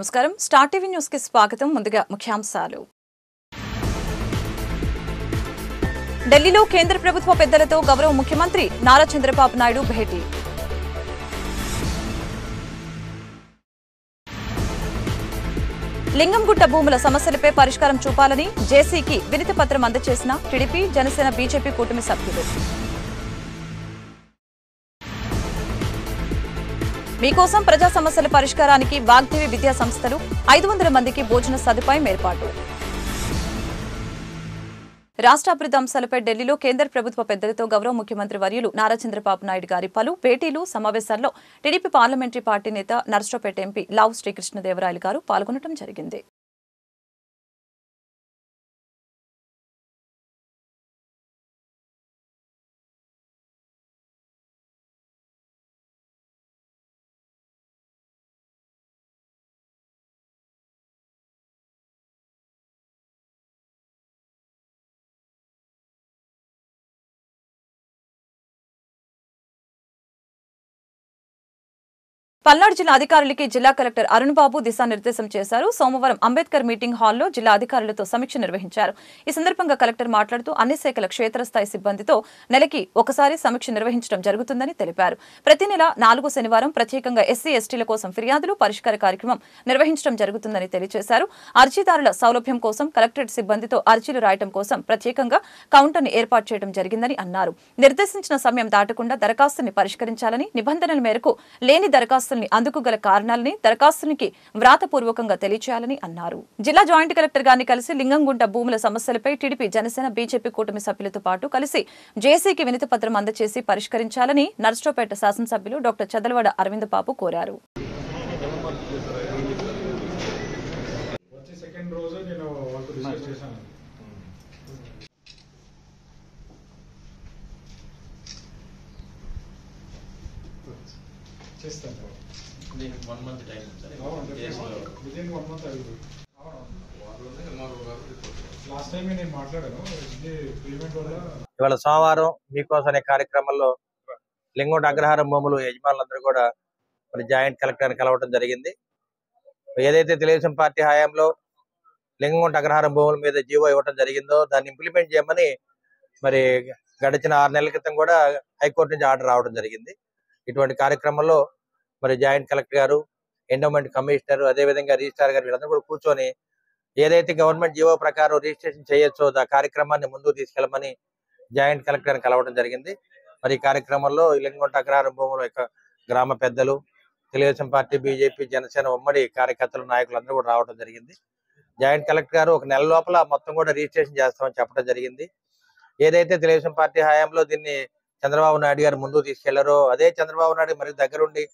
నమస్కారం star TV news కి స్వాగతం ముందుగా ముఖ్యాంశాలు ఢిల్లీలో కేంద్ర ప్రభుత్వ పెద్దలతో గౌరవ ముఖ్యమంత్రి నారా చంద్రబాబు నాయుడు భేటీ లింగంగుట్ట భూముల సమస్యలపై పరిష్కారం చూపాలని జేసీకి వినతి పత్రం అందజేసిన టీడీపీ జనసేన బీజేపీ కూటమి సభ్యులు మీకోసం ప్రజా సమస్యల పరిష్కారానికి వాగ్దేవి విద్యా సంస్థలు 500 మందికి భోజన సదుపాయం ఏర్పాటు రాష్ట్ర అభివృద్ధి అంశాలపై ఢిల్లీలో కేంద్ర ప్రభుత్వ పెద్దలతో గౌరవ ముఖ్యమంత్రి వర్యులు నారా చంద్రబాబు నాయుడు గారి పలు భేటీలు సమావేశాల్లో టీడీపీ పార్లమెంటరీ పార్టీ నేత నర్సరావుపేట ఎంపీ లావు శ్రీకృష్ణదేవరాయలు గారు పాల్గొనడం జరిగింది. పల్నాడు జిల్లా అధికారులకి జిల్లా కలెక్టర్ అరుణ్ బాబు దిశానిర్దేశం చేశారు. సోమవారం అంబేద్కర్ మీటింగ్ హాల్లో జిల్లా అధికారులతో సమీక్ష నిర్వహించారు. ఈ సందర్భంగా కలెక్టర్ మాట్లాడుతూ అన్ని శాఖల క్షేత్రస్థాయి సిబ్బందితో నెలకి ఒకసారి సమీక్ష నిర్వహించడం జరుగుతుందని తెలిపారు. ప్రతి నెల 4వ శనివారం ప్రత్యేకంగా ఎస్సీ ఎస్టీల కోసం ఫిర్యాదులు పరిష్కార కార్యక్రమం నిర్వహించడం జరుగుతుందని తెలియజేశారు. అర్జీదారుల సౌలభ్యం కోసం కలెక్టరేట్ సిబ్బందితో అర్జీలు రాయడం కోసం ప్రత్యేకంగా కౌంటర్ని ఏర్పాటు చేయడం జరిగిందని అన్నారు. నిర్దేశించిన సమయం దాటకుండా దరఖాస్తుని పరిష్కరించాలని, నిబంధనల మేరకు లేని దరఖాస్తు అందుకు గల కారణాలని దరఖాస్తునికి వ్రాతపూర్వకంగా తెలియచేయాలని అన్నారు. జిల్లా జాయింట్ కలెక్టర్ గారిని కలిసి లింగంగుంట భూముల సమస్యలపై టీడీపీ జనసేన బీజేపీ కూటమి సభ్యులతో పాటు కలిసి జేసీకి వినతి పత్రం అందజేసి పరిష్కరించాలని నర్సరావుపేట శాసనసభ్యులు డాక్టర్ చదలవాడ అరవింద్ బాబు కోరారు. ఇవాళ సోమవారం మీకోసం అనే కార్యక్రమంలో లింగంగుంట అగ్రహారం భూములు యజమానులందరూ కూడా మరి జాయింట్ కలెక్టర్ కలవడం జరిగింది. ఏదైతే తెలుగుదేశం పార్టీ హయాంలో లింగంగుంట అగ్రహారం భూముల మీద జీవో ఇవ్వడం జరిగిందో దాన్ని ఇంప్లిమెంట్ చేయమని మరి గడిచిన 6 నెలల క్రితం కూడా హైకోర్టు నుంచి ఆర్డర్ రావడం జరిగింది. ఇటువంటి కార్యక్రమంలో మరి జాయింట్ కలెక్టర్ గారు, ఎండోమెంట్ కమిషనర్, అదేవిధంగా రిజిస్ట్రార్ గారు వీళ్ళందరూ కూడా కూర్చొని ఏదైతే గవర్నమెంట్ జీవో ప్రకారం రిజిస్ట్రేషన్ చేయొచ్చో ఆ కార్యక్రమాన్ని ముందుకు తీసుకెళ్లమని జాయింట్ కలెక్టర్ కలవడం జరిగింది. మరి ఈ కార్యక్రమంలో లింగంగుంట అగ్రహారం భూముల యొక్క గ్రామ పెద్దలు, తెలుగుదేశం పార్టీ, బీజేపీ, జనసేన ఉమ్మడి కార్యకర్తలు, నాయకులు అందరూ కూడా రావడం జరిగింది. జాయింట్ కలెక్టర్ గారు 1 నెల లోపల మొత్తం కూడా రిజిస్ట్రేషన్ చేస్తామని చెప్పడం జరిగింది. ఏదైతే తెలుగుదేశం పార్టీ హయాంలో దీన్ని చంద్రబాబు నాయుడు గారు ముందుకు తీసుకెళ్లారో అదే చంద్రబాబు నాయుడు మరి దగ్గరుండి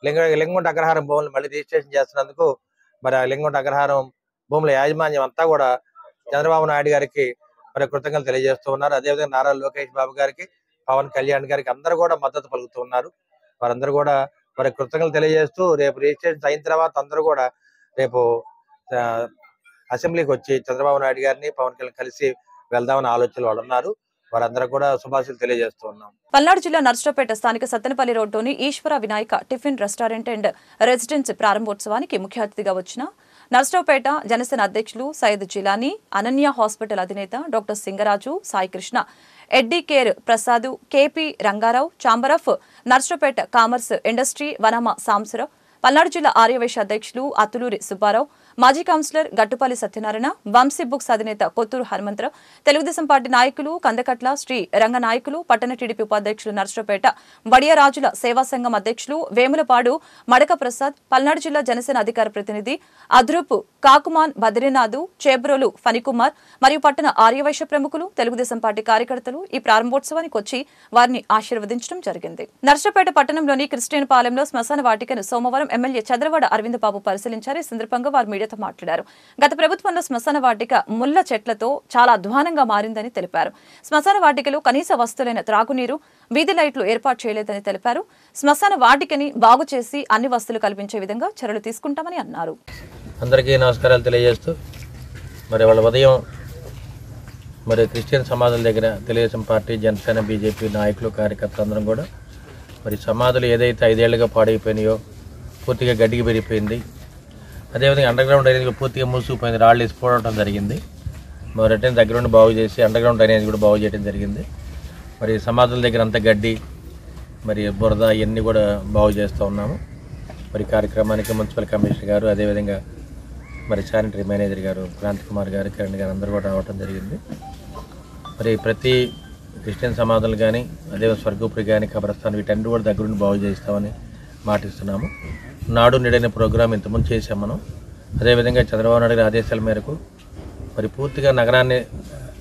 లింగంగుంట అగ్రహారం భూములు మళ్ళీ రిజిస్ట్రేషన్ చేస్తున్నందుకు మరి ఆ లింగంగుంట అగ్రహారం భూముల యాజమాన్యం అంతా కూడా చంద్రబాబు నాయుడు గారికి మరి కృతజ్ఞతలు తెలియజేస్తూ ఉన్నారు. అదేవిధంగా నారా లోకేష్ బాబు గారికి, పవన్ కళ్యాణ్ గారికి అందరూ కూడా మద్దతు పలుకుతూ ఉన్నారు. వారందరూ కూడా మరి కృతజ్ఞతలు తెలియజేస్తూ రేపు రిజిస్ట్రేషన్ అయిన తర్వాత అందరూ కూడా రేపు అసెంబ్లీకి వచ్చి చంద్రబాబు నాయుడు గారిని, పవన్ కళ్యాణ్ కలిసి వెళ్దామని ఆలోచనలు వాళ్ళు ఉన్నారు. వారందరూ కూడా శుభాశీలు తెలియజేస్తూ ఉన్నాం. పల్నాడు జిల్లా నర్సరావుపేట స్థానిక సత్తెనపల్లి రోడ్డులోని Eswara Vinayaka tiffin restaurant and residence ప్రారంభోత్సవానికి ముఖ్య అతిథిగా వచ్చిన నర్సరావుపేట జనసేన అధ్యక్షులు సయ్యద్ జిలానీ, అనన్య హాస్పిటల్ అధినేత doctor Singaraju, Saikrishna, Eddy care Prasad, KP Rangarao, chamber of Narasaraopet commerce industry Vanama Sambasivarao, Palnadu జిల్లా ఆర్యవైశ్య అధ్యక్షులు అతులూరి సుబ్బారావు, మాజీ కౌన్సిలర్ గట్టుపల్లి సత్యనారాయణ, వంశీ బుక్స్ అధినేత కొత్తూరు హనుమంతరావు, తెలుగుదేశం పార్టీ నాయకులు కందకట్ల శ్రీ రంగ నాయకులు, పట్టణ టీడీపీ ఉపాధ్యక్షులు నర్సరావుపేట వడియరాజుల సేవా సంఘం అధ్యక్షులు వేములపాడు మడక ప్రసాద్, పల్నాడు జిల్లా జనసేన అధికార ప్రతినిధి అధ్రూపు కాకుమాన్ బద్రీనాథు, చేబ్రోలు ఫణికుమార్ మరియు పట్టణ ఆర్యవైశ్య ప్రముఖులు, తెలుగుదేశం పార్టీ కార్యకర్తలు ఈ ప్రారంభోత్సవానికి వచ్చి వారిని ఆశీర్వదించడం జరిగింది. నర్సరావుపేట పట్టణంలోని క్రిస్టియన్ పాలెంలో శ్మశాన వాటికను సోమవారం ఎమ్మెల్యే చదలవాడ అరవింద్ బాబు పరిశీలించారు. ఈ సందర్భంగా వారు మీడియాతో మాట్లాడారు. గత ప్రభుత్వంలో శ్మశాన వాటిక ముళ్ల చెట్లతో చాలా అధ్వానంగా మారిందని తెలిపారు. శ్మశాన వాటికలో కనీస వస్తువులైన త్రాగునీరు, వీధి లైట్లు ఏర్పాటు చేయలేదని తెలిపారు. శ్మశాన వాటికని బాగు చేసి అన్ని వస్తువులు కల్పించే విధంగా చర్యలు తీసుకుంటామని అన్నారు. అందరికీ నమస్కారాలు తెలియజేస్తూ మరి వాళ్ళ ఉదయం మరి క్రిస్టియన్ సమాధుల దగ్గర తెలుగుదేశం పార్టీ, జనసేన, బీజేపీ నాయకులు, కార్యకర్తలు అందరం కూడా మరి సమాధులు ఏదైతే 5 ఏళ్లుగా పాడైపోయినాయో పూర్తిగా గడ్డికి పెరిగిపోయింది. అదేవిధంగా అండర్ గ్రౌండ్ డ్రైనేజ్ పూర్తిగా మూసుకుపోయింది, రాళ్ళు వేసిపోవడం జరిగింది. మరి అంటే దగ్గర నుండి బాగు చేసి అండర్ గ్రౌండ్ డ్రైనేజ్ కూడా బాగు చేయడం జరిగింది. మరి సమాధుల దగ్గర అంతా గడ్డి మరి బురద ఇవన్నీ కూడా బాగు చేస్తూ ఉన్నాము. మరి కార్యక్రమానికి మున్సిపల్ కమిషనర్ గారు, అదేవిధంగా మరి శానిటరీ మేనేజర్ గారు క్రాంతి కుమార్ గారు, కిరణ్ గారు అందరూ కూడా రావడం జరిగింది. మరి ప్రతి క్రిస్టియన్ సమాధులు కానీ, అదేవిధంగా స్వర్గపురి కానీ, కబ్రస్థాన్ వీటన్ని కూడా దగ్గరుండి బాగు చేస్తామని మాటిస్తున్నాము. నాడు నేడైన ప్రోగ్రాం ఇంతకుముందు చేసాం మనం. అదేవిధంగా చంద్రబాబు నాయుడు గారి ఆదేశాల మేరకు మరి పూర్తిగా నగరాన్ని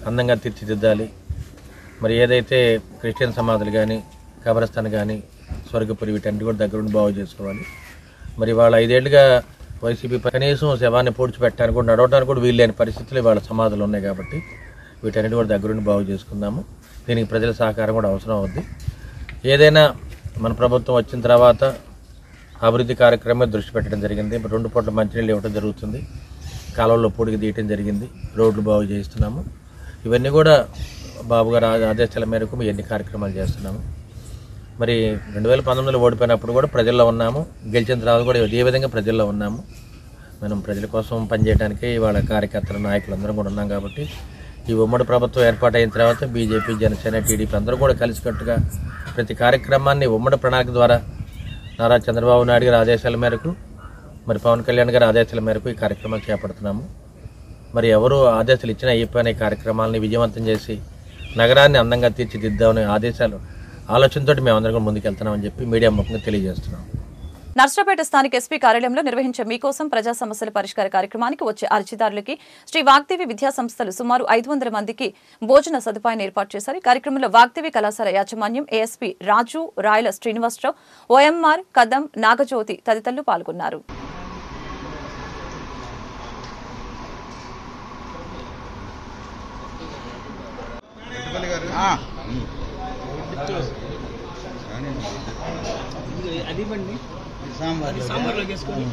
అందంగా తీర్చిదిద్దాలి. మరి ఏదైతే క్రిస్టియన్ సమాధులు కానీ, కబ్రస్థాన్ కానీ, స్వర్గపురి వీటన్ని కూడా దగ్గరుండి బాగు చేసుకోవాలి. మరి వాళ్ళ 5 ఏళ్ళుగా వైసీపీ కనీసం శవాన్ని పూడ్చిపెట్టడానికి కూడా, నడవడానికి కూడా వీల్లేని పరిస్థితులు వాళ్ళ సమాధులు ఉన్నాయి. కాబట్టి వీటన్నిటి కూడా దగ్గరుండి బాగు చేసుకుందాము. దీనికి ప్రజల సహకారం కూడా అవసరం అవుద్ది. ఏదైనా మన ప్రభుత్వం వచ్చిన తర్వాత అభివృద్ధి కార్యక్రమమే దృష్టి పెట్టడం జరిగింది. 2 పూట్ల మంచినీళ్ళు ఇవ్వడం జరుగుతుంది, కాలువల్లో పొడికి తీయటం జరిగింది, రోడ్లు బాగు చేస్తున్నాము. ఇవన్నీ కూడా బాబు గారు ఆదేశాల మేరకు ఎన్ని కార్యక్రమాలు చేస్తున్నాము. మరి 2019లో ఓడిపోయినప్పుడు కూడా ప్రజల్లో ఉన్నాము, గెలిచిన తర్వాత కూడా ఏ విధంగా ప్రజల్లో ఉన్నాము. మనం ప్రజల కోసం పనిచేయడానికి ఇవాళ కార్యకర్తలు, నాయకులందరం కూడా ఉన్నాం. కాబట్టి ఈ ఉమ్మడి ప్రభుత్వం ఏర్పాటైన తర్వాత బీజేపీ, జనసేన, టీడీపీ అందరూ కూడా కలిసికట్టుగా ప్రతి కార్యక్రమాన్ని ఉమ్మడి ప్రణాళిక ద్వారా నారా చంద్రబాబు నాయుడు గారి ఆదేశాల మేరకు, మరి పవన్ కళ్యాణ్ గారి ఆదేశాల మేరకు ఈ కార్యక్రమాలు చేపడుతున్నాము. మరి ఎవరు ఆదేశాలు ఇచ్చినా అయిపోయిన ఈ కార్యక్రమాలని విజయవంతం చేసి నగరాన్ని అందంగా తీర్చిదిద్దామనే ఆలోచనతో మేమందరం ముందుకెళ్తున్నామని చెప్పి మీడియా ముఖంగా తెలియజేస్తున్నాం. నర్సరావుపేట స్థానిక ఎస్పీ కార్యాలయంలో నిర్వహించే మీకోసం ప్రజా సమస్యల పరిష్కార కార్యక్రమానికి వచ్చే అర్జీదారులకి శ్రీ వాగ్దేవి విద్యా సంస్థలు సుమారు 500 మందికి భోజన సదుపాయాన్ని ఏర్పాటు చేశారు. ఈ కార్యక్రమంలో వాగ్దేవి కళాశాల యాజమాన్యం, ఏఎస్పీ రాజు, రాయల శ్రీనివాసరావు, ఓఎంఆర్, కదం, నాగజ్యోతి తదితరులు పాల్గొన్నారు. సాంబార్లో వేసుకొని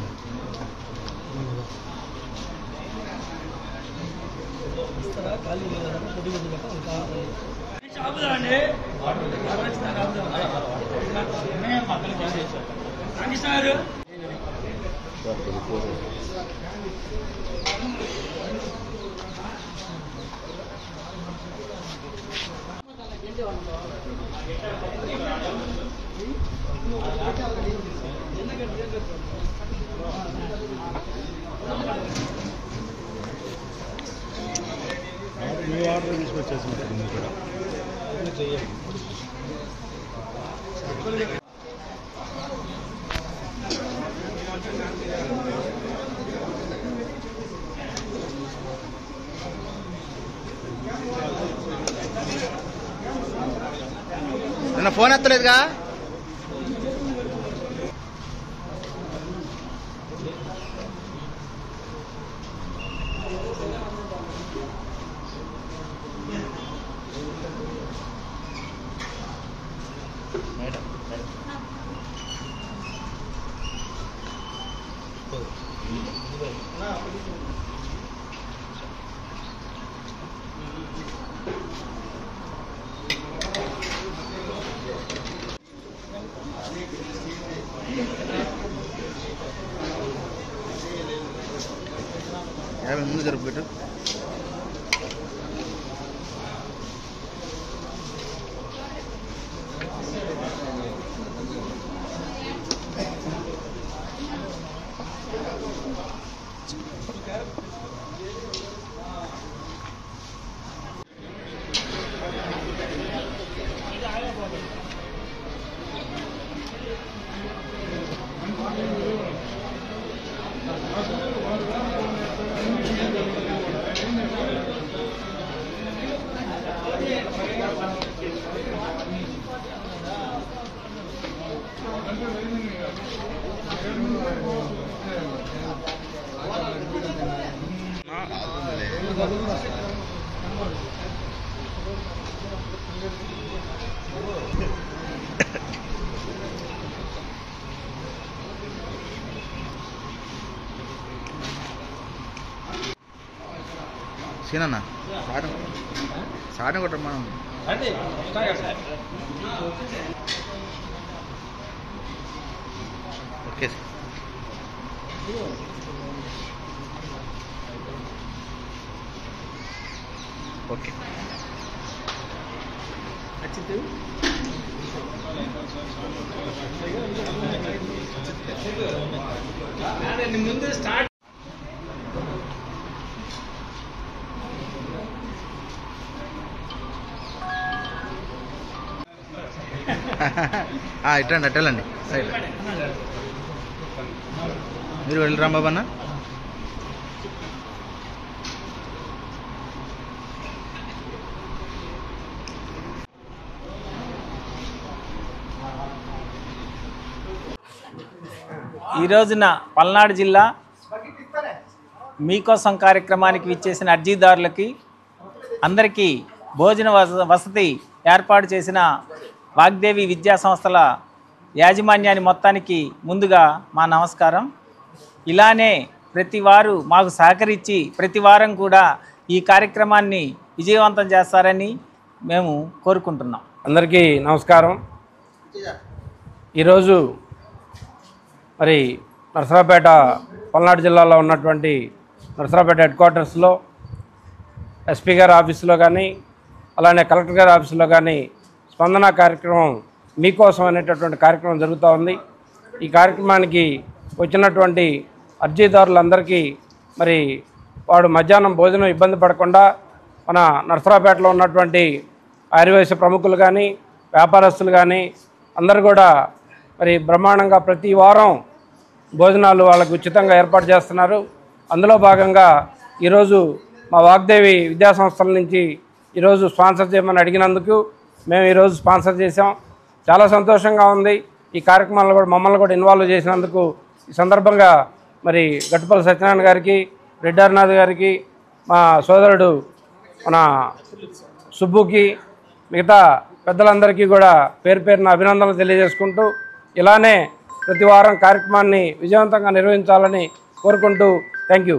ఆర్డర్ తీసుకొచ్చేసినట్టు కూడా నిన్న ఫోన్ ఎత్తలేదుగా. ముందు జరుపుకుంటూ సీనన్నా సాటం కొట్ట మనం ఓకే సార్. ఓకే. ముందు స్టార్ట్ ఇట్టండి అట్టెళ్ళండి రైట్. మీరు వెళ్ళి రాంబాబు అన్న. ఈ రోజున పల్నాడు జిల్లా మీకోసం కార్యక్రమానికి విచ్చేసిన అర్జీదారులకి అందరికీ భోజన వసతి ఏర్పాటు చేసిన వాగ్దేవి విద్యా సంస్థల యాజమాన్యాన్ని మొత్తానికి ముందుగా మా నమస్కారం. ఇలానే ప్రతి వారు మాకు సహకరించి ప్రతి వారం కూడా ఈ కార్యక్రమాన్ని విజయవంతం చేస్తారని మేము కోరుకుంటున్నాం. అందరికీ నమస్కారం. ఈరోజు మరి నరసరావుపేట పల్నాడు జిల్లాలో ఉన్నటువంటి నరసరావుపేట హెడ్ క్వార్టర్స్లో ఎస్పీ గారి ఆఫీసులో కానీ అలానే కలెక్టర్ గారి ఆఫీసులో కానీ స్పందన కార్యక్రమం మీకోసం అనేటటువంటి కార్యక్రమం జరుగుతూ ఉంది. ఈ కార్యక్రమానికి వచ్చినటువంటి అర్జీదారులందరికీ మరి వాడు మధ్యాహ్నం భోజనం ఇబ్బంది పడకుండా మన నరసరావుపేటలో ఉన్నటువంటి ఆర్యవైశ్య ప్రముఖులు కానీ వ్యాపారస్తులు కానీ అందరూ కూడా మరి బ్రహ్మాండంగా ప్రతి వారం భోజనాలు వాళ్ళకు ఉచితంగా ఏర్పాటు చేస్తున్నారు. అందులో భాగంగా ఈరోజు మా వాగ్దేవి విద్యా సంస్థల నుంచి ఈరోజు స్పాన్సర్ చేయమని అడిగినందుకు మేము ఈరోజు స్పాన్సర్ చేసాం. చాలా సంతోషంగా ఉంది. ఈ కార్యక్రమాల్లో కూడా మమ్మల్ని కూడా ఇన్వాల్వ్ చేసినందుకు ఈ సందర్భంగా మరి గట్టుపల్లి సత్యనారాయణ గారికి, రెడ్డి హరినాథ్ గారికి, మా సోదరుడు మన సుబ్బుకి, మిగతా పెద్దలందరికీ కూడా పేరు పేరున అభినందనలు తెలియజేసుకుంటూ ఇలానే ప్రతి వారం కార్యక్రమాన్ని విజయవంతంగా నిర్వహించాలని కోరుకుంటూ థ్యాంక్ యూ.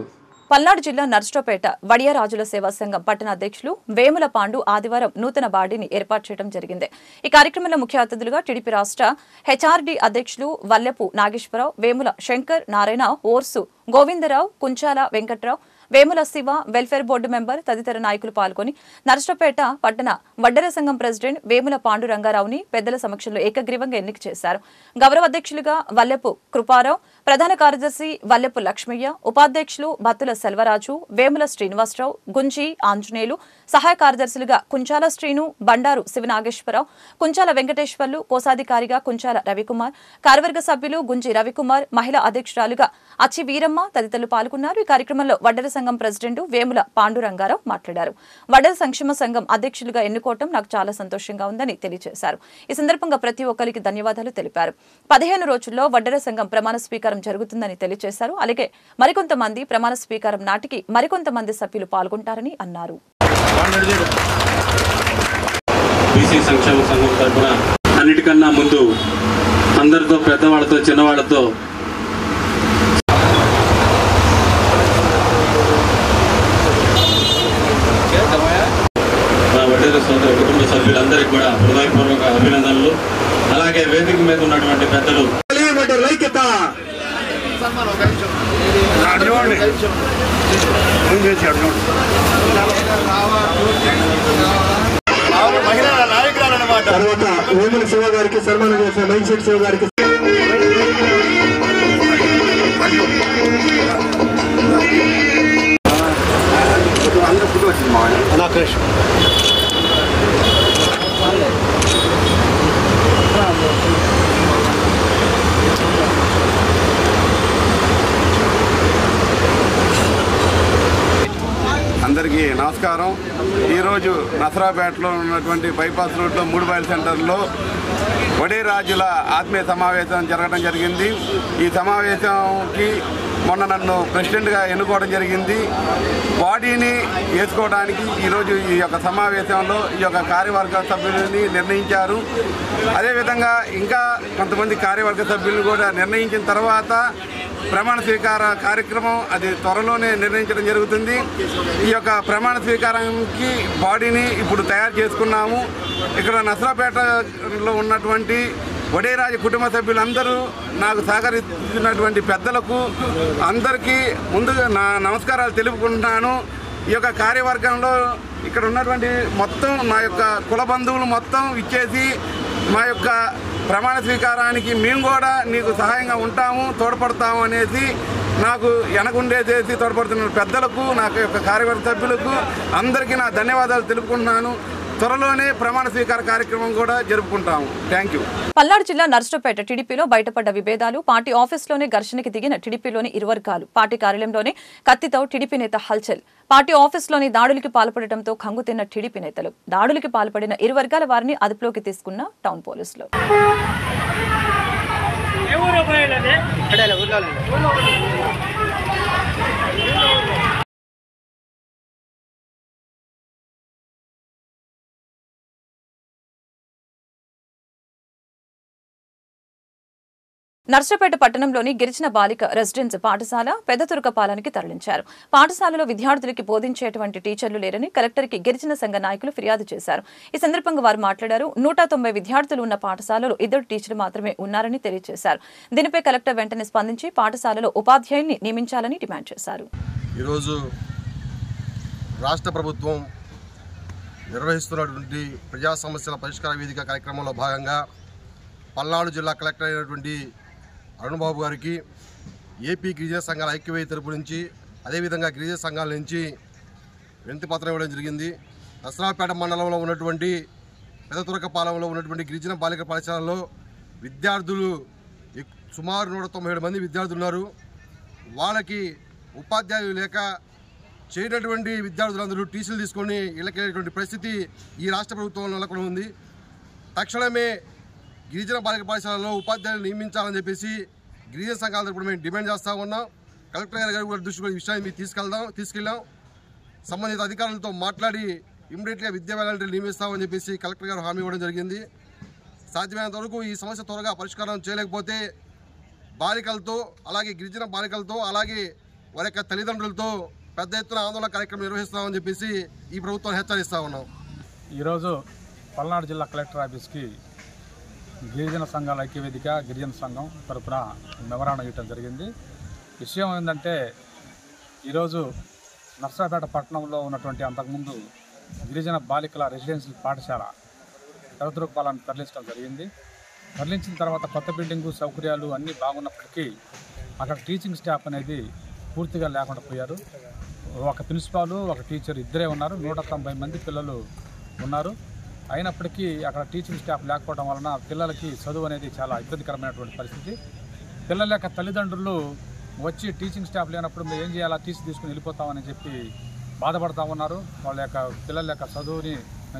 పల్నాడు జిల్లా నర్సరావుపేట వడియరాజుల సేవా సంఘం పట్టణ అధ్యక్షులు వేముల పాండు ఆదివారం నూతన బాడీని ఏర్పాటు చేయడం జరిగింది. ఈ కార్యక్రమంలో ముఖ్య అతిథులుగా టీడీపీ రాష్ట్ర హెచ్ఆర్డీ అధ్యక్షులు Vallepu Nageswararao, Vemula Shankar Narayana, Orsu Govindarao, Kunchala Venkatrao, Vemula Shiva, welfare board member తదితర నాయకులు పాల్గొని నర్సరావుపేట పట్టణ వడ్డెర సంఘం ప్రెసిడెంట్ వేముల పాండు రంగారావుని పెద్దల సమక్షంలో ఏకగ్రీవంగా ఎన్నిక చేశారు. గౌరవ అధ్యక్షులుగా వల్లెపు కృపారావు, ప్రధాన కార్యదర్శి వల్లెపు లక్ష్మయ్య, ఉపాధ్యక్షులు బత్తుల సెల్వరాజు, వేముల శ్రీనివాసరావు, గుంజి ఆంజనేయులు, సహాయ కార్యదర్శులుగా కుంచాల శ్రీను, బండారు శివనాగేశ్వరరావు, కుంచాల వెంకటేశ్వర్లు, కోశాధికారిగా కుంచాల రవికుమార్, కార్యవర్గ సభ్యులు గుంజి రవికుమార్, మహిళా అధ్యక్షురాలుగా అచ్చి వీరమ్మ తదితరులు పాల్గొన్నారు. ఈ కార్యక్రమంలో వడ్డెర సంఘం ప్రెసిడెంట్ వేముల పాండు రంగారావు మాట్లాడారు. వడ్డెర సంక్షేమ సంఘం అధ్యక్షులుగా ఎన్నుకోవటం నాకు చాలా సంతోషంగా ఉందని తెలియజేశారు. ఈ సందర్భంగా ప్రతి ఒక్కరికి ధన్యవాదాలు తెలిపారు. 15 రోజుల్లో వడ్డెర సంఘం ప్రమాణ స్వీకారం జరుగుతుందని తెలియజేశారు. అలాగే మరికొంతమంది ప్రమాణ స్వీకారం నాటికి మరికొంతమంది సభ్యులు పాల్గొంటారని అన్నారు. బీసీ సంక్షేమ సంఘం తరఫున అన్నిటికన్నా ముందు అందరితో పెద్దవాళ్లతో చిన్నవాళ్లతో వడ్డెర సోదర కుటుంబ సభ్యులందరికీ కూడా హృదయపూర్వక అభినందనలు. అలాగే వేదిక మీద ఉన్నటువంటి పెద్దలు తర్వాత వేముల శివ గారికి సన్మానం చేసిన మైన్షెట్ శివ గారికి అందరికీ నమస్కారం. ఈరోజు నరసరావుపేటలో ఉన్నటువంటి బైపాస్ రోడ్లో 3 మైల్ సెంటర్లో వడియరాజుల ఆత్మీయ సమావేశం జరగడం జరిగింది. ఈ సమావేశంకి మొన్న నన్ను ప్రెసిడెంట్గా ఎన్నుకోవడం జరిగింది. బాడీని వేసుకోవడానికి ఈరోజు ఈ యొక్క సమావేశంలో ఈ యొక్క కార్యవర్గ సభ్యులని నిర్ణయించారు. అదేవిధంగా ఇంకా కొంతమంది కార్యవర్గ సభ్యులను కూడా నిర్ణయించిన తర్వాత ప్రమాణ స్వీకార కార్యక్రమం అది త్వరలోనే నిర్ణయించడం జరుగుతుంది. ఈ యొక్క ప్రమాణ స్వీకారానికి బాడీని ఇప్పుడు తయారు చేసుకున్నాము. ఇక్కడ నరసరావుపేటలో ఉన్నటువంటి వడియరాజు కుటుంబ సభ్యులందరూ నాకు సహకరిస్తున్నటువంటి పెద్దలకు అందరికీ ముందుగా నా నమస్కారాలు తెలుపుకుంటున్నాను. ఈ యొక్క కార్యవర్గంలో ఇక్కడ ఉన్నటువంటి మొత్తం నా యొక్క కుల బంధువులు మొత్తం ఇచ్చేసి మా యొక్క ప్రమాణ స్వీకారానికి మేము కూడా నీకు సహాయంగా ఉంటాము, తోడ్పడతాము అనేసి నాకు వెనకుండేసేసి తోడ్పడుతున్న పెద్దలకు, నాకు యొక్క కార్యవర్గ సభ్యులకు అందరికీ నా ధన్యవాదాలు తెలుపుకుంటున్నాను. త్వరలోనే ప్రమాణ స్వీకార కార్యక్రమం కూడా జరుపుకుంటాము. Thank you. పల్నాడు జిల్లా నర్సరావుపేట టీడీపీలో బయటపడ్డ విభేదాలు, పార్టీ ఆఫీసులోనే ఘర్షణకి దిగిన టీడీపీలోని ఇరు వర్గాలు, పార్టీ కార్యాలయంలోనే కత్తితో టీడీపీ నేత హల్చల్, పార్టీ ఆఫీసులోని దాడులకి పాల్పడటంతో కంగుతిన్న టీడీపీ నేతలు, దాడులకి పాల్పడిన ఇరు వర్గాల వారిని అదుపులోకి తీసుకున్న టౌన్ పోలీసులు. నర్సరావుపేట పట్టణంలోని గిరిజన బాలిక రెసిడెన్స్ పాఠశాల పెద్దతురకపాలెంకి తరలించారు. పాఠశాలలో విద్యార్థులకి బోధించేటువంటి టీచర్లు లేరని కలెక్టర్కి గిరిజన సంఘ నాయకులు ఫిర్యాదు చేశారు. ఈ సందర్భంగా వారు మాట్లాడారు. 190 విద్యార్థులు ఉన్న పాఠశాలలో 2 టీచర్లు మాత్రమే ఉన్నారని తెలియజేశారు. దీనిపై కలెక్టర్ వెంటనే స్పందించి పాఠశాలలో ఉపాధ్యాయుల్ని నియమించాలని డిమాండ్ చేశారు. ఈరోజు రాష్ట్ర ప్రభుత్వం నిర్వహిస్తున్నటువంటి ప్రజా సమస్యల పరిష్కార వేదిక కార్యక్రమంలో భాగంగా పల్నాడు జిల్లా కలెక్టర్ అయినటువంటి అరుణ్ బాబు గారికి ఏపీ గిరిజన సంఘాల ఐక్యవేది తరపు నుంచి, అదేవిధంగా గిరిజన సంఘాల నుంచి వినతిపత్రం ఇవ్వడం జరిగింది. నర్సరావుపేట మండలంలో ఉన్నటువంటి పెద్దతురకపాలెంలో ఉన్నటువంటి గిరిజన బాలిక పాఠశాలలో విద్యార్థులు సుమారు 197 మంది విద్యార్థులు ఉన్నారు. వాళ్ళకి ఉపాధ్యాయులు లేక చేయనటువంటి విద్యార్థులందరూ టీసీలు తీసుకొని ఇళ్ళకెళ్ళేటువంటి పరిస్థితి ఈ రాష్ట్ర ప్రభుత్వంలో నెలకొని ఉంది. తక్షణమే గిరిజన బాలిక పాఠశాలలో ఉపాధ్యాయులు నియమించాలని చెప్పేసి గిరిజన సంఘాల తరపున మేము డిమాండ్ చేస్తూ ఉన్నాం. కలెక్టర్ గారి దృష్టిలో ఈ విషయాన్ని మీరు తీసుకెళ్ళాం. సంబంధిత అధికారులతో మాట్లాడి ఇమ్మీడియట్గా విద్యా వాలంటీర్లు నియమిస్తామని చెప్పేసి కలెక్టర్ గారు హామీ ఇవ్వడం జరిగింది. సాధ్యమైనంత వరకు ఈ సమస్య త్వరగా పరిష్కారం చేయలేకపోతే బాలికలతో, అలాగే గిరిజన బాలికలతో, అలాగే వారి యొక్క తల్లిదండ్రులతో పెద్ద ఎత్తున ఆందోళన కార్యక్రమం నిర్వహిస్తామని చెప్పేసి ఈ ప్రభుత్వం హెచ్చరిస్తూ ఉన్నాం. ఈరోజు పల్నాడు జిల్లా కలెక్టర్ ఆఫీస్కి గిరిజన సంఘాల ఐక్యవేదిక గిరిజన సంఘం తరపున మెమరాండం ఇవ్వడం జరిగింది. విషయం ఏంటంటే, ఈరోజు నర్సరావుపేట పట్టణంలో ఉన్నటువంటి అంతకుముందు గిరిజన బాలికల రెసిడెన్షియల్ పాఠశాల పెద్దతురకపాలెంకి తరలించడం జరిగింది. తరలించిన తర్వాత కొత్త బిల్డింగు సౌకర్యాలు అన్నీ బాగున్నప్పటికీ అక్కడ టీచింగ్ స్టాఫ్ అనేది పూర్తిగా లేకుండా పోయారు. ఒక ప్రిన్సిపాలు, ఒక టీచర్, ఇద్దరే ఉన్నారు. 190 మంది పిల్లలు ఉన్నారు. అయినప్పటికీ అక్కడ టీచింగ్ స్టాఫ్ లేకపోవడం వలన పిల్లలకి చదువు అనేది చాలా ఇబ్బందికరమైనటువంటి పరిస్థితి. పిల్లల యొక్క తల్లిదండ్రులు వచ్చి టీచింగ్ స్టాఫ్ లేనప్పుడు మేము ఏం చేయాలా, టీసీ తీసుకుని వెళ్ళిపోతామని చెప్పి బాధపడతా ఉన్నారు. వాళ్ళ యొక్క పిల్లల యొక్క చదువుని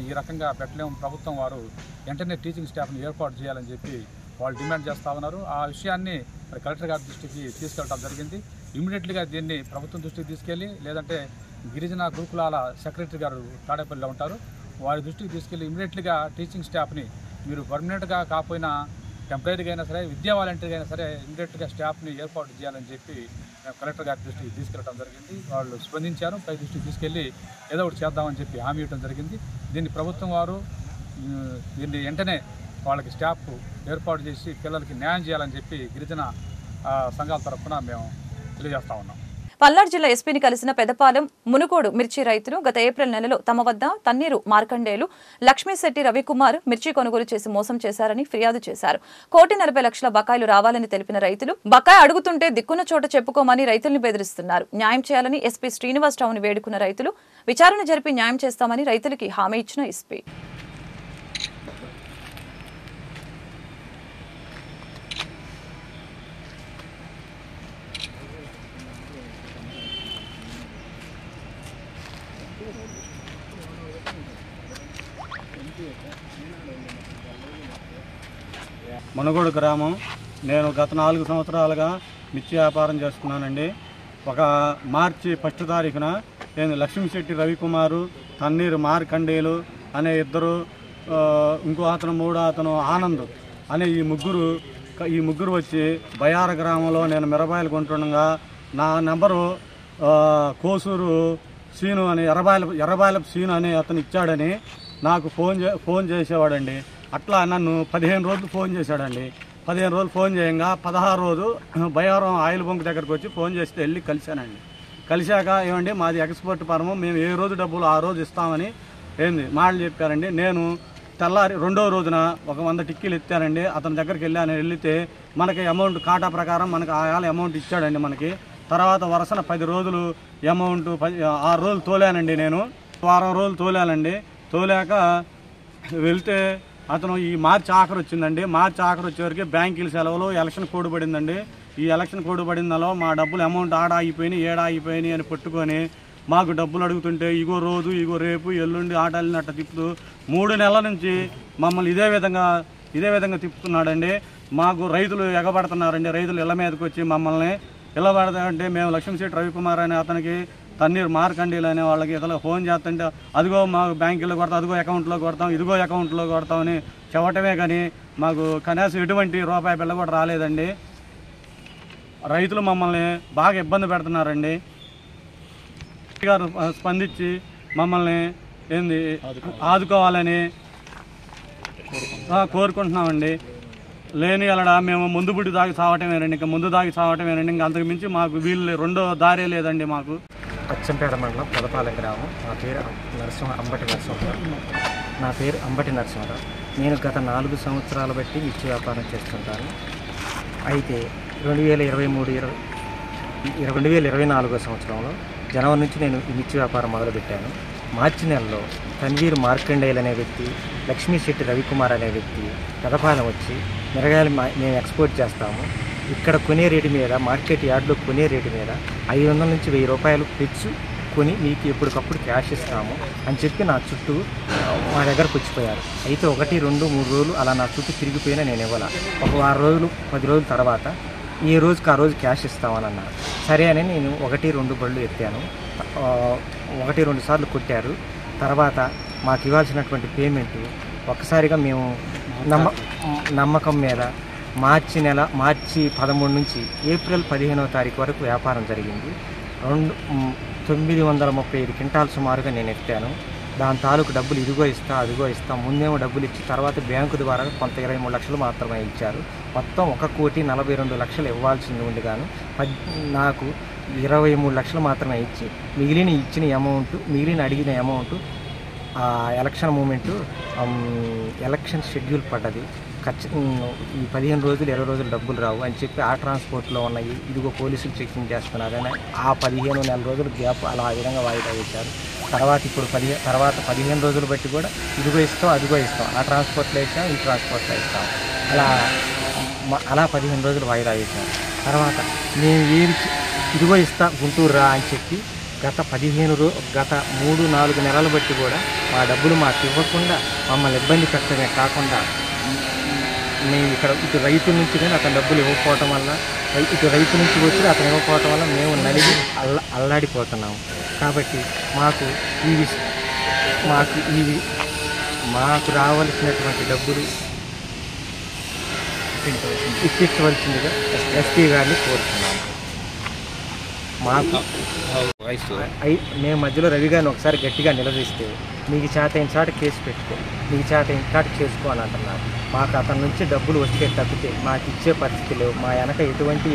ఈ రకంగా పెట్టలేము. ప్రభుత్వం వారు వెంటనే టీచింగ్ స్టాఫ్ని ఏర్పాటు చేయాలని చెప్పి వాళ్ళు డిమాండ్ చేస్తూ ఉన్నారు. ఆ విషయాన్ని మరి కలెక్టర్ గారి దృష్టికి తీసుకెళ్ళడం జరిగింది. ఇమీడియట్గా దీన్ని ప్రభుత్వం దృష్టికి తీసుకెళ్ళి, లేదంటే గిరిజన గురుకులాల సెక్రటరీ గారు తాడేపల్లిలో ఉంటారు, వారి దృష్టికి తీసుకెళ్ళి ఇమీడియట్గా టీచింగ్ స్టాఫ్ని మీరు పర్మనెంట్గా కాకపోయినా టెంపరీగా అయినా సరే, విద్యా వాలంటీర్గా అయినా సరే ఇమీడియట్గా స్టాఫ్ని ఏర్పాటు చేయాలని చెప్పి కలెక్టర్ గారి దృష్టికి తీసుకెళ్ళడం జరిగింది. వాళ్ళు స్పందించారు. పై దృష్టికి తీసుకెళ్ళి ఏదో ఒకటి చేద్దామని చెప్పి హామీ ఇవ్వడం జరిగింది. దీన్ని ప్రభుత్వం వారు దీన్ని వెంటనే వాళ్ళకి స్టాఫ్ ఏర్పాటు చేసి పిల్లలకి న్యాయం చేయాలని చెప్పి గిరిజన సంఘాల తరఫున మేము తెలియజేస్తా ఉన్నాం. పల్నాడు జిల్లా ఎస్పీని కలిసిన పెదపాలెం మునుకోడు మిర్చి రైతులు గత ఏప్రిల్ నెలలో తమ వద్ద తన్నీరు మార్కండేయులు లక్ష్మీశెట్టి రవికుమార్ మిర్చి కొనుగోలు చేసి మోసం చేశారని ఫిర్యాదు చేశారు. 1,40,00,000 బకాయిలు రావాలని తెలిపిన రైతులు బకాయి అడుగుతుంటే దిక్కున్న చోట చెప్పుకోమని రైతుల్ని బెదిరిస్తున్నారు. న్యాయం చేయాలని ఎస్పీ శ్రీనివాస్ రావుని వేడుకున్న రైతులు విచారణ జరిపి న్యాయం చేస్తామని రైతులకి హామీ ఇచ్చిన ఎస్పీ మునుగోడు గ్రామం. నేను గత 4 సంవత్సరాలుగా మిర్చి వ్యాపారం చేస్తున్నానండి. ఒక మార్చి 1 తారీఖున నేను లక్ష్మీశెట్టి రవికుమారు, తన్నీరు మార్కండేయులు అనే ఇద్దరు, ఇంకో అతను 3 అతను ఆనంద్ అనే ఈ ముగ్గురు వచ్చి బయార గ్రామంలో నేను మిరబాయలు కొంటుండగా నా నెంబరు కోసూరు సీను అని ఎర్రబాయలపు సీను అని అతను ఇచ్చాడని నాకు ఫోన్ చేసేవాడండి. అట్లా నన్ను 15 రోజులు ఫోన్ చేశాడండి. 15 రోజులు ఫోన్ చేయంగా 16 రోజు బయారం ఆయిల్ బంక్ దగ్గరకు వచ్చి ఫోన్ చేస్తే వెళ్ళి కలిశానండి. కలిశాక ఏమండి మాది ఎక్స్పోర్ట్ ఫారము, మేము ఏ రోజు డబ్బులు ఆ రోజు ఇస్తామని మాటలు చెప్పారండి. నేను తెల్లారి రెండో రోజున ఒక 100 టిక్కీలు ఎత్తానండి. అతని దగ్గరికి వెళ్తే మనకి అమౌంట్ కాటా ప్రకారం మనకి ఆయాల అమౌంట్ ఇచ్చాడండి మనకి. తర్వాత వరుసన 10 రోజులు అమౌంట్ 6 రోజులు తోలానండి. నేను వారం రోజులు తోలానండి. తోలాక వెళ్తే అతను ఈ మార్చి ఆఖరు వచ్చిందండి. మార్చి ఆఖరు వచ్చేవరకు బ్యాంకుల సెలవులు, ఎలక్షన్ కోడ్ పడిందండి. ఈ ఎలక్షన్ కోడ్ పడిందలో మా డబ్బులు అమౌంట్ ఆడ ఆగిపోయినాయి, ఏడా ఆగిపోయినాయి అని పట్టుకొని మాకు డబ్బులు అడుగుతుంటే ఇగో రోజు ఇగో రేపు ఎల్లుండి ఆటలినట్టు తిప్పుతూ 3 నెలల నుంచి మమ్మల్ని ఇదే విధంగా తిప్పుతున్నాడండి. మాకు రైతులు ఎగబడుతున్నారండి. రైతులు ఇళ్ల మీదకి వచ్చి మమ్మల్ని ఇళ్ళబడతారంటే మేము లక్ష్మీశెట్టి రవికుమార్ అనే అతనికి, తన్నీరు మార్కండీలు అనే వాళ్ళకి ఇతను ఫోన్ చేస్తుంటే అదిగో మాకు బ్యాంకులో కొడతాం, అదిగో అకౌంట్లో కొడతాం, ఇదిగో అకౌంట్లో కొడతామని చెప్పటమే కానీ మాకు కనీసం ఎటువంటి రూపాయి బిళ్ళ కూడా రాలేదండి. రైతులు మమ్మల్ని బాగా ఇబ్బంది పెడుతున్నారండి. గారు స్పందించి మమ్మల్ని ఆదుకోవాలని కోరుకుంటున్నామండి. లేని అలా మేము ముందు బుడ్డి దాగి సావటమేనండి, ఇంకా ముందు దాగి సావటమేనండి. ఇంకా అంతకు మించి మాకు వీళ్ళు రెండో దారే లేదండి. మాకు అచ్చంపేట మండలం పొదపాలెం గ్రామం. నా పేరు అంబటి నరసింహరావు. నేను గత 4 సంవత్సరాలు బట్టి మిర్చి వ్యాపారం చేస్తుంటాను. అయితే 2024 సంవత్సరంలో జనవరి నుంచి నేను ఈ మిర్చి వ్యాపారం మొదలుపెట్టాను. మార్చి నెలలో తన్వీర్ మార్కండేయులు అనే వ్యక్తి, లక్ష్మీశెట్టి రవికుమార్ అనే వ్యక్తి పెదపాలెం వచ్చి మిరగాయలు మేము ఎక్స్పోర్ట్ చేస్తాము, ఇక్కడ కొనే రేటు మీద, మార్కెట్ యార్డ్లో కొనే రేటు మీద 500 నుంచి 1000 రూపాయలు తెచ్చు కొని మీకు ఎప్పటికప్పుడు క్యాష్ ఇస్తాము అని చెప్పి నా చుట్టూ మా దగ్గరకు వచ్చిపోయారు. అయితే 1, 2, 3 రోజులు అలా నా చుట్టూ తిరిగిపోయినా నేను ఇవ్వాల. ఒక 6 రోజులు 10 రోజుల తర్వాత ఏ రోజుకి ఆ రోజు క్యాష్ ఇస్తామని అన్నారు. సరే అని నేను 1, 2 బళ్ళు ఎత్తాను. 1, 2 సార్లు కొట్టారు. తర్వాత మాకు ఇవ్వాల్సినటువంటి పేమెంట్ ఒక్కసారిగా మేము నమ్మకం మీద మార్చి 13 నుంచి ఏప్రిల్ 15వ తారీఖు వరకు వ్యాపారం జరిగింది. 935 క్వింటాలు సుమారుగా నేను ఎత్తాను. దాని తాలూకు డబ్బులు ఇదిగో ఇస్తా అదిగో ఇస్తా ముందేమో డబ్బులు ఇచ్చి తర్వాత బ్యాంకు ద్వారా కొంత 23 లక్షలు మాత్రమే ఇచ్చారు. మొత్తం 1,42,00,000 ఇవ్వాల్సింది ఉండగాను నాకు 23 లక్షలు మాత్రమే ఇచ్చి మిగిలిన అడిగిన amount election movement election schedule పడ్డది. ఈ 15 రోజులు 20 రోజులు డబ్బులు రావు అని చెప్పి ఆ ట్రాన్స్పోర్ట్లో ఉన్నాయి, ఇదిగో పోలీసులు చెకింగ్ చేస్తున్నారని ఆ 15 నెల రోజులు గ్యాప్ అలా ఆ విధంగా వాయిదా వేశారు. తర్వాత 15 రోజులు బట్టి కూడా ఇదిగో ఇస్తాం అదిగో ఇస్తాం, ఆ ట్రాన్స్పోర్ట్లో ఇస్తాం ఈ ట్రాన్స్పోర్ట్లో ఇస్తాం, అలా 15 రోజులు వాయిదా వేశారు. తర్వాత మేము ఇదిగో ఇస్తా గుంటూరు రా అని చెప్పి గత 3-4 నెలలు బట్టి కూడా మా డబ్బులు మాకు ఇవ్వకుండా మమ్మల్ని ఇబ్బంది పెట్టడమే కాకుండా మేము ఇక్కడ ఇటు రైతు నుంచి కానీ అతని డబ్బులు ఇవ్వకపోవటం వల్ల, ఇటు రైతు నుంచి వచ్చి అతను ఇవ్వకపోవటం వల్ల మేము నలిగి అల్లాడిపోతున్నాము. కాబట్టి మాకు రావాల్సినటువంటి డబ్బులు ఇప్పించవలసిందిగా ఎస్పీ గారిని కోరుతున్నాము. మేము మధ్యలో రవి గారిని ఒకసారి గట్టిగా నిలదీస్తే మీకు చేతైన చాట కేసు పెట్టుకో, మీకు చేతైన చాట చేసుకో అని అంటున్నారు. మాకు అతని నుంచి డబ్బులు వస్తే తప్పితే మాకు ఇచ్చే పరిస్థితి లేవు, మా వెనక ఎటువంటి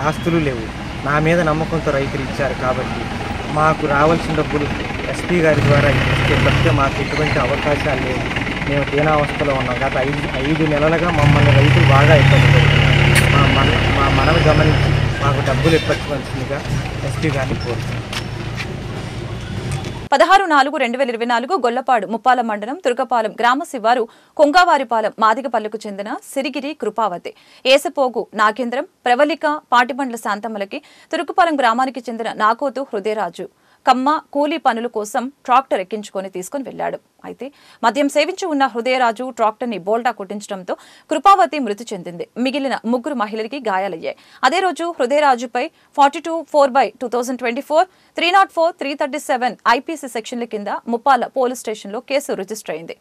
ఆస్తులు లేవు. నా మీద నమ్మకంతో రైతులు ఇచ్చారు కాబట్టి మాకు రావాల్సిన డబ్బులు ఎస్పీ గారి ద్వారా ఇస్తే తప్పితే మాకు ఎటువంటి అవకాశాలు లేవు. మేము దీనావస్థలో ఉన్నాం. గత 5 నెలలుగా మమ్మల్ని రైతులు బాగా ఇబ్బంది పెడుతున్నారు. మా మనవి గమనించి మాకు డబ్బులు ఇప్పించవలసిందిగా ఎస్పీ గారిని కోరుతున్నాం. 16/4/2024 గొల్లపాడు ముప్పాల మండలం తుర్కపాలెం గ్రామ శివారు కొంగావారిపాలెం మాదిగపల్లికు చెందిన సిరిగిరి కృపావతి, ఏసపోగు నాగేంద్రం, ప్రవళిక, పాటిబండ్ల శాంతమ్మలకి తుర్కపాలెం గ్రామానికి చెందిన నాకోతు హృదయరాజు కమ్మ కూలీ పనుల కోసం ట్రాక్టర్ ఎక్కించుకొని తీసుకుని వెళ్లాడు. అయితే మద్యం సేవించి ఉన్న హృదయరాజు ట్రాక్టర్ ని బోల్టా కొట్టించడంతో కృపావతి మృతి చెందింది. మిగిలిన 3 మహిళలకి గాయాలయ్యాయి. అదే రోజు హృదయరాజుపై 42/4/2024, 304, 337 ఐపీసీ సెక్షన్ల కింద ముప్పాల పోలీస్ స్టేషన్లో కేసు రిజిస్టర్ అయింది.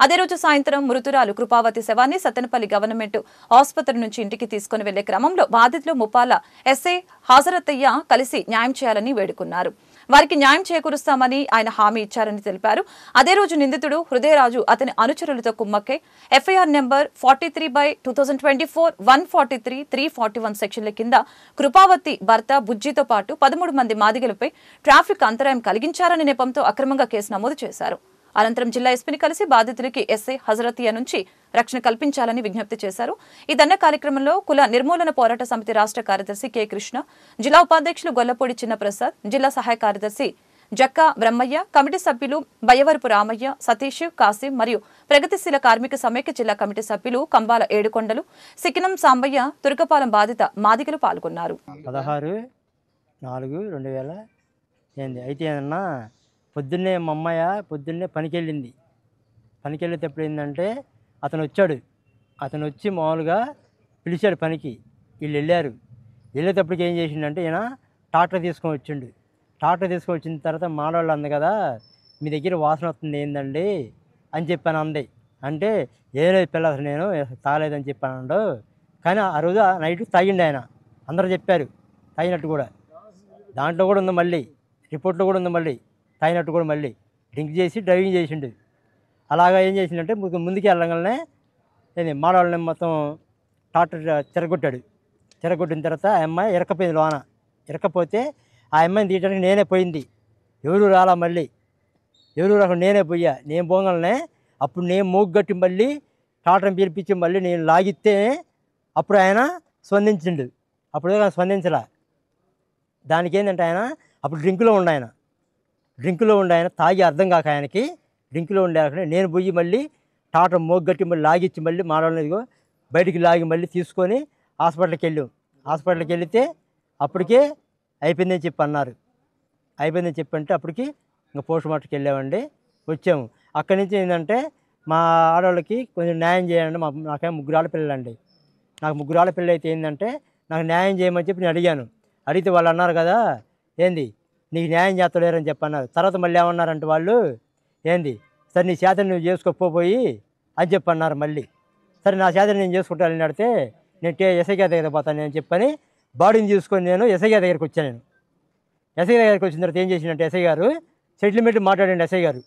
అదే రోజు సాయంత్రం మృతురాలు కృపావతి శవాన్ని సత్తెనపల్లి గవర్నమెంట్ ఆసుపత్రి నుంచి ఇంటికి తీసుకుని వెళ్లే క్రమంలో బాధితులు ముప్పాల ఎస్ఐ హాజరత్తయ్య కలిసి న్యాయం చేయాలని వేడుకున్నారు. వారికి న్యాయం చేకూరుస్తామని ఆయన హామీ ఇచ్చారని తెలిపారు. అదే రోజు నిందితుడు హృదయరాజు అతని అనుచరులతో కుమ్మక్కై ఎఫ్ఐఆర్ నెంబర్ 43/2024 143 341 సెక్షన్ల కింద కృపావతి భర్త బుజ్జితో పాటు 13 మంది మాదిగలపై ట్రాఫిక్ అంతరాయం కలిగించారనే నెపంతో అక్రమంగా కేసు నమోదు చేశారు. అనంతరం జిల్లా ఎస్పీని కలిసి బాధితులకి ఎస్ఐ హజరతియా నుంచి రక్షణ కల్పించాలని విజ్ఞప్తి చేశారు. ఈ ధర్నా కార్యక్రమంలో కుల నిర్మూలన పోరాట సమితి రాష్ట్ర కార్యదర్శి కె కృష్ణ, జిల్లా ఉపాధ్యక్షులు గొల్లపూడి చిన్నప్రసాద్, జిల్లా సహాయ కార్యదర్శి జక్కా బ్రహ్మయ్య, కమిటీ సభ్యులు బయ్యవరపు రామయ్య, సతీష్, కాసిం మరియు ప్రగతిశీల కార్మిక సమైక్య జిల్లా కమిటీ సభ్యులు కంబాల ఏడుకొండలు, సికినం సాంబయ్య, తురకపాలెం బాధిత మాదిగలు పాల్గొన్నారు. 16/4/2000 అయితే ఏదన్నా పొద్దున్నే మా అమ్మాయి పొద్దున్నే పనికెళ్ళింది. పనికెళ్ళేటప్పుడు ఏంటంటే అతను వచ్చి మామూలుగా పిలిచాడు పనికి. వీళ్ళు వెళ్ళారు. వెళ్ళేటప్పటికి ఏం చేసిండంటే ఈయన ట్రాక్టర్ తీసుకొని వచ్చిండు. ట్రాక్టర్ తీసుకొని వచ్చిన తర్వాత మాడవాళ్ళు అంది కదా, మీ దగ్గర వాసన వస్తుంది ఏందండి అని చెప్పాను అంది. అంటే ఏం లేదు పిల్ల, అసలు నేను తాగలేదని చెప్పాను. కానీ ఆ రోజు నైట్ తాగిండు ఆయన. అందరూ చెప్పారు తాగినట్టు కూడా. దాంట్లో కూడా ఉంది, మళ్ళీ రిపోర్ట్లో కూడా ఉంది, మళ్ళీ తాగినట్టు కూడా మళ్ళీ డ్రింక్ చేసి డ్రైవింగ్ చేసిండు. అలాగా ఏం చేసిండంటే ముందుకు వెళ్ళగానే మాడవాళ్ళని మొత్తం ట్రాక్టర్ చెరగొట్టిన తర్వాత ఆ అమ్మాయి ఇరకపోయింది లోన. ఇరకపోతే ఆ అమ్మాయిని తీయడానికి నేనే పోయింది. ఎవరు రాలా, మళ్ళీ ఎవరు రాకుండా నేనే పోయా. నేను పోగానే అప్పుడు నేను మూగ్గట్టి మళ్ళీ ట్రాక్టర్ని పిలిపించి మళ్ళీ నేను లాగితే అప్పుడు ఆయన స్పందించిండు. అప్పుడు స్పందించలా. దానికి ఏంటంటే ఆయన అప్పుడు డ్రింకులో ఉండి ఆయన తాగి అర్థం కాక ఆయనకి డ్రింకులో ఉండే నేను పోయి మళ్ళీ ట్రాక్టర్ మోగ్గట్టి మళ్ళీ లాగిచ్చి మళ్ళీ మాడవాళ్ళనిదిగో బయటికి లాగి మళ్ళీ తీసుకొని హాస్పిటల్కి వెళితే అప్పటికే అయిపోయిందని చెప్పి అన్నారు. అయిపోయిందని చెప్పంటే అప్పటికి ఇంకా పోస్ట్ మార్టంకి వెళ్ళామండి. వచ్చాము. అక్కడి నుంచి ఏంటంటే మా ఆడవాళ్ళకి కొంచెం న్యాయం చేయండి. నాకేమో 3 ఆడపిల్లలండి. నాకు 3 ఆడపిల్లలు అయితే ఏంటంటే నాకు న్యాయం చేయమని చెప్పి నేను అడిగాను. అడిగితే వాళ్ళు అన్నారు కదా, ఏంది నీకు న్యాయం చేస్తలేరని చెప్పన్నారు. తర్వాత మళ్ళీ ఏమన్నారంటే వాళ్ళు, ఏంది సరే నీ చేతను నువ్వు చేసుకోపోయి అని చెప్పన్నారు. మళ్ళీ సరే నా చేతను నేను చేసుకుంటానని అడిగితే నేను ఎస్ఐ గారి దగ్గర పోతాను అని చెప్పని బాడీని తీసుకొని నేను ఎస్ఐ గారి దగ్గరికి వచ్చాను. ఎస్ఐ దగ్గరికి వచ్చిన తర్వాత ఏం చేసిందంటే ఎస్ఐ గారు సెటిల్మెంట్ మాట్లాడండి. ఎస్ఐ గారు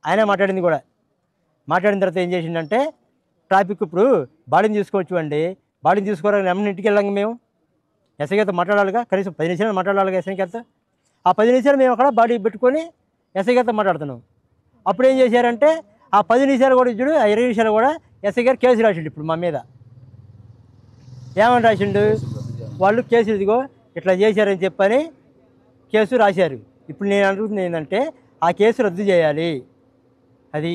ఆయన మాట్లాడింది కూడా. మాట్లాడిన తర్వాత ఏం చేసిందంటే ట్రాఫిక్ ఇప్పుడు బాడీని తీసుకోవచ్చు, బాడీని తీసుకోవడానికి ఎమ్మెల్యే ఇంటికి వెళ్ళాం మేము. ఎస్ఐ గారితో మాట్లాడాలిగా, కనీసం 10 నిమిషాలు మాట్లాడాలిగా ఎస్ఐ గారితో. ఆ 10 నిమిషాలు మేము అక్కడ బాడీ పెట్టుకొని ఎస్ఐ గారితో మాట్లాడుతున్నాం. అప్పుడు ఏం చేశారంటే ఆ 10 నిమిషాలు కూడా ఇచ్చుడు, ఆ 20 నిమిషాలు కూడా ఎస్ఐ గారు కేసు రాసిండు. ఇప్పుడు మా మీద ఏమని రాసిండు, వాళ్ళు కేసు ఇదిగో ఇట్లా చేశారని చెప్పని కేసు రాశారు. ఇప్పుడు నేను అనుకుంటుంది ఏంటంటే ఆ కేసు రద్దు చేయాలి, అది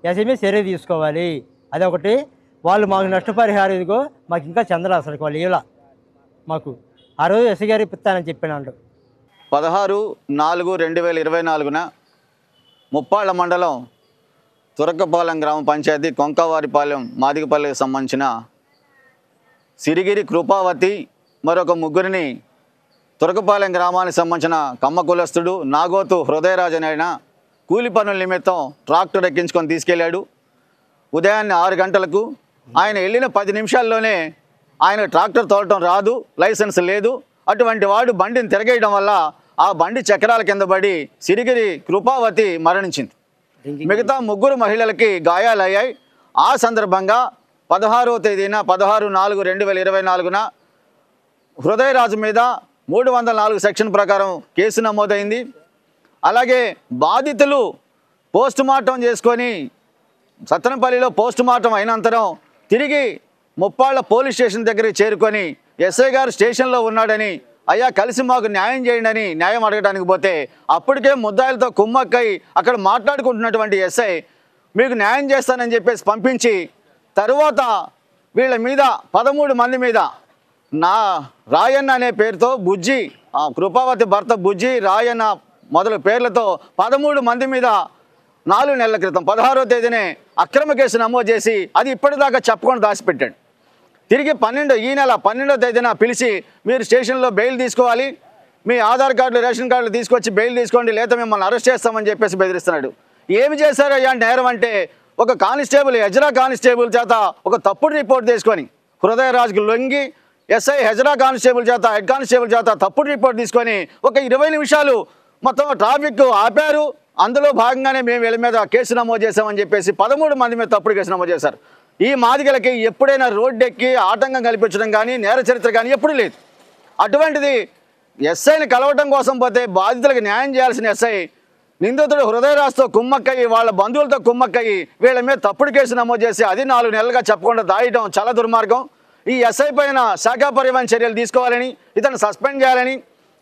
ఎస్ఐ చర్య తీసుకోవాలి. అదొకటి. వాళ్ళు మాకు నష్టపరిహారం ఇదిగో మాకు ఇంకా చెందరు అసలు వాళ్ళు ఇలా మాకు ఆ రోజు ఎస్ఐ గారు ఇస్తానని చెప్పినాడు. 16/4/2024 ముప్పాళ్ళ మండలం తురకపాలెం గ్రామ పంచాయతీ కొంకవారిపాలెం మాదిగపల్లికి సంబంధించిన సిరిగిరి కృపావతి మరొక ముగ్గురిని తురకపాలెం గ్రామానికి సంబంధించిన కమ్మ కులస్తుడు నాగోతు హృదయరాజు ఆయన కూలి పనుల నిమిత్తం ట్రాక్టర్ ఎక్కించుకొని తీసుకెళ్లాడు. ఉదయాన్నే 6 గంటలకు ఆయన వెళ్ళిన 10 నిమిషాల్లోనే ఆయన ట్రాక్టర్ తోలటం రాదు, లైసెన్స్ లేదు. అటువంటి వాడు బండిని తిరగేయడం వల్ల ఆ బండి చక్రాల కింద పడి సిరిగిరి కృపావతి మరణించింది. మిగతా 3 మహిళలకి గాయాలయ్యాయి. ఆ సందర్భంగా 16వ తేదీన 16/4/2024 హృదయరాజు మీద 304 సెక్షన్ ప్రకారం కేసు నమోదైంది. అలాగే బాధితులు పోస్టుమార్టం చేసుకొని సత్తెనపల్లిలో పోస్టుమార్టం అయినంతరం తిరిగి ముప్పాళ్ళ పోలీస్ స్టేషన్ దగ్గరికి చేరుకొని ఎస్ఐ గారు స్టేషన్లో ఉన్నాడని, అయ్యా కలిసి మాకు న్యాయం చేయండి అని న్యాయం అడగడానికి పోతే అప్పటికే ముద్దాయిలతో కుమ్మక్కై అక్కడ మాట్లాడుకుంటున్నటువంటి ఎస్ఐ మీకు న్యాయం చేస్తానని చెప్పేసి పంపించి తరువాత వీళ్ళ మీద 13 మంది మీద నా రాయన్న అనే పేరుతో బుజ్జి, కృపావతి భర్త బుజ్జి, రాయన్న మొదలు పేర్లతో 13 మంది మీద 4 నెలల క్రితం 16వ తేదీనే అక్రమ కేసు నమోదు చేసి అది ఇప్పటిదాకా చెప్పకుండా దాచిపెట్టాడు. తిరిగి ఈ నెల 12వ తేదీన పిలిచి మీరు స్టేషన్లో బెయిల్ తీసుకోవాలి, మీ ఆధార్ కార్డులు రేషన్ కార్డులు తీసుకొచ్చి బెయిల్ తీసుకోండి లేదా మిమ్మల్ని అరెస్ట్ చేస్తామని చెప్పేసి బెదిరిస్తున్నాడు. ఏమి చేశారయ్యా నేరం అంటే ఒక కానిస్టేబుల్ ఎజ్రా కానిస్టేబుల్ చేత ఒక తప్పుడు రిపోర్ట్ తీసుకొని హృదయరాజుకు లొంగి ఎస్ఐ హెజరా కానిస్టేబుల్ చేత హెడ్ కానిస్టేబుల్ చేత తప్పుడు రిపోర్ట్ తీసుకొని ఒక 20 నిమిషాలు మొత్తం ట్రాఫిక్ ఆపారు. అందులో భాగంగానే మేము వీళ్ళ మీద కేసు నమోదు చేశామని చెప్పేసి 13 మంది మీద తప్పుడు కేసు నమోదు చేశారు. ఈ మాదిగలకి ఎప్పుడైనా రోడ్డు ఎక్కి ఆటంకం కల్పించడం కానీ నేర చరిత్ర కానీ ఎప్పుడూ లేదు. అటువంటిది ఎస్ఐని కలవటం కోసం పోతే బాధితులకు న్యాయం చేయాల్సిన ఎస్ఐ నిందితుడు హృదయరాజుతో కుమ్మక్కయ్యి వాళ్ళ బంధువులతో కుమ్మక్కయ్యి వీళ్ళ మీద తప్పుడు కేసు నమోదు చేసి అది 4 నెలలుగా చెప్పకుండా దాయటం చాలా దుర్మార్గం. ఈ ఎస్ఐ పైన శాఖా పరివహన చర్యలు తీసుకోవాలని, ఇతను సస్పెండ్ చేయాలని,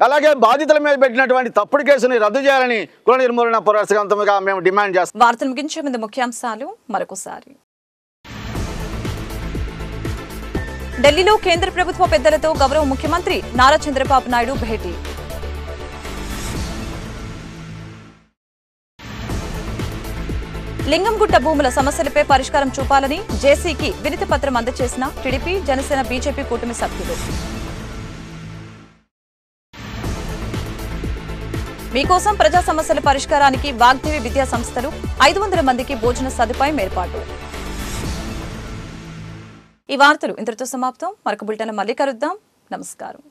అలాగే బాధితుల మీద పెట్టినటువంటి తప్పుడు కేసుని రద్దు చేయాలని కుల నిర్మూలన పోరాటంగా మేము డిమాండ్ చేస్తాం. వార్తలు ముగించే ముందు ముఖ్యాంశాలు మరొకసారి. ఢిల్లీలో కేంద్ర ప్రభుత్వ పెద్దలతో గౌరవ ముఖ్యమంత్రి నారా చంద్రబాబు నాయుడు భేటీ. లింగంగుట్ట భూముల సమస్యలపై పరిష్కారం చూపాలని జేసీకి వినతి పత్రం అందజేసిన టీడీపీ, జనసేన, బీజేపీ కూటమి సభ్యులు. మీకోసం ప్రజా సమస్యల పరిష్కారానికి వాగ్దేవి విద్యా సంస్థలు 500 మందికి భోజన సదుపాయం ఏర్పాటు. ఈ వార్తలు ఇంతటితో సమాప్తం. మరొక బులెటిన్లో మళ్ళీ కలుద్దాం. నమస్కారం.